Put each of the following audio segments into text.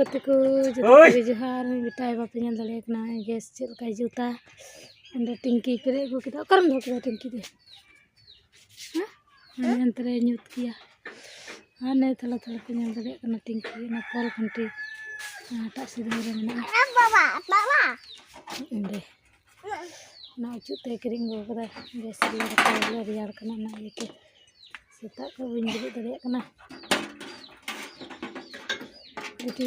गति को जो जोहार बेटाय बापे ñal dale kena gas चल का जूता अंदर टिंकी पेरे को kita करम दो के टिंकी दे हां अंतरे न्यूत किया हाने थला थला पे ñal dale kena टिंकी ना पोल कंटी टा सीधे रे मेना बाबा इंदे ना उचुते किरिंग गो कदा gas रे रियार कना ना ये के सेता को बिन दले कना gitu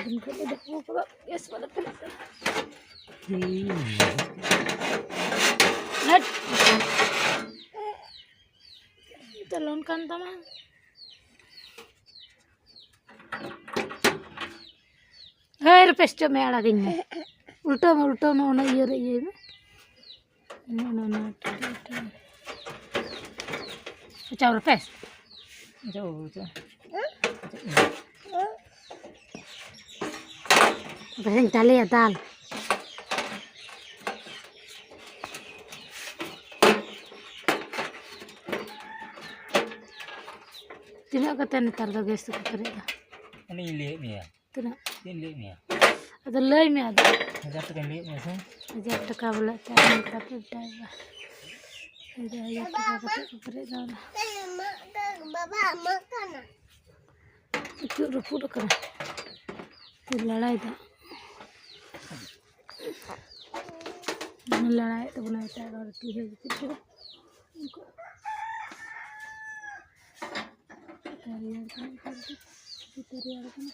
mungkin kalau udah mau kalau ya pada pelit calonkan teman repes cuma ada gini ulta mau na iya na coba repes jauh Pasang tali ya tal. Tidak kata ntar dah gas tu kerja. Ini lek ni ya. Tidak. Ini lek ni ya. Ada lay ni ada. Ada tu kan lek ni sah. Ada tekak bola tangan kata dah. Ada ayat kata kerja dah. Baba makan. Itu rupu dah kena. लड़ाई था लड़ाई तो बनाता है और की है किसी को तैयार करना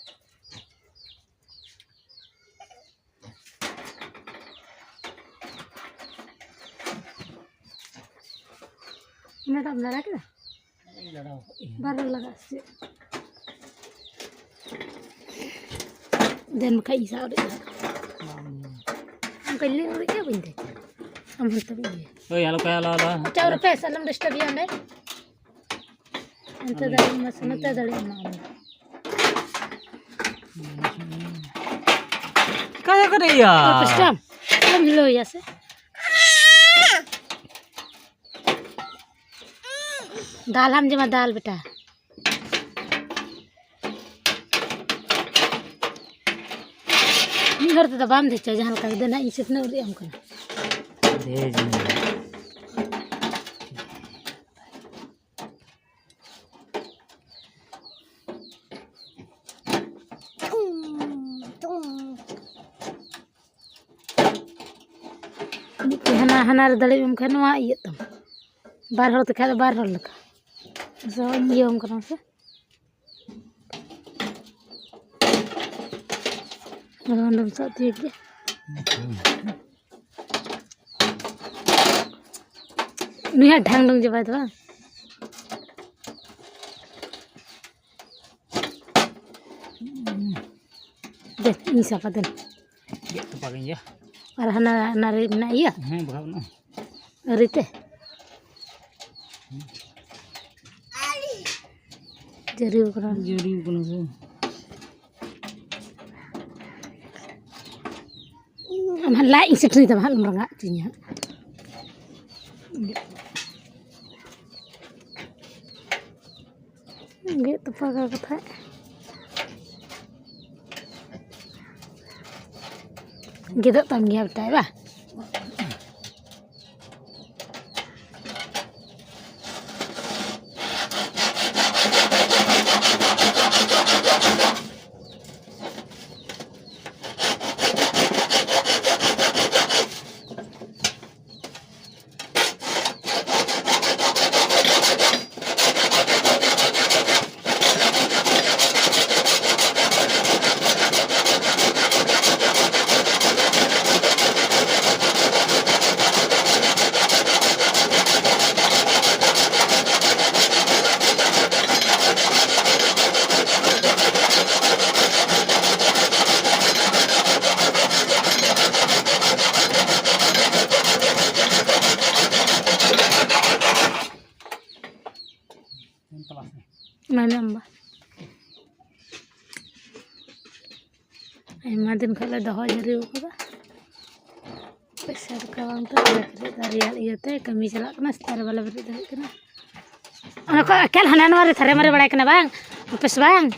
इन्हें तब लड़ा क्या बार लगा से dan makai isa udah ang kali udah ya binte am hantar ini oh ya lo caur pes alam disturb ya ande anta dari masana ta dari mana kaya kare ya pes kam am lo ya se dal ham jema dal beta घर तो दबाम दे चा जहां का देना इसे न उरी हम कना दे जी हना दले हम खनवा ये तम बार हर त खा बार हर लका सो ये हम कना से random saat ini ini ya ढंग dong coba itu deh ini siapa den ya tu pakai ya para nari na iya berapa no rite jari ukuran sih aman lain sekali teman merengak cinya gitu pakai kata gitu tanggiap tay bah mana mbak ayam din kalau dah jadi apa besar kawan tuh dari iya teh kami celak kena setar bala beri dari kena Ono ko kel hanan mari thare mari badai kana bang. Upes bang.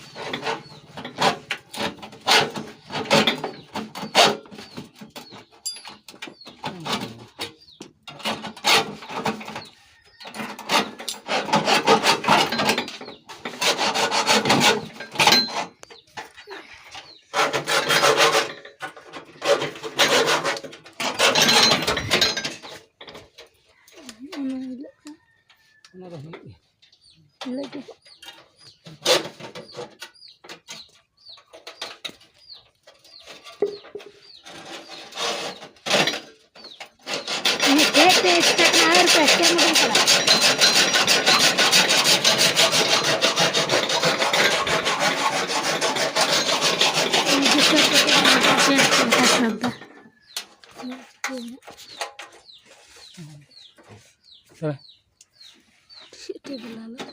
Lagi. Ini kete istak na air peste mo din pala. Ini bisa kita sabda. Salah. Situ belala.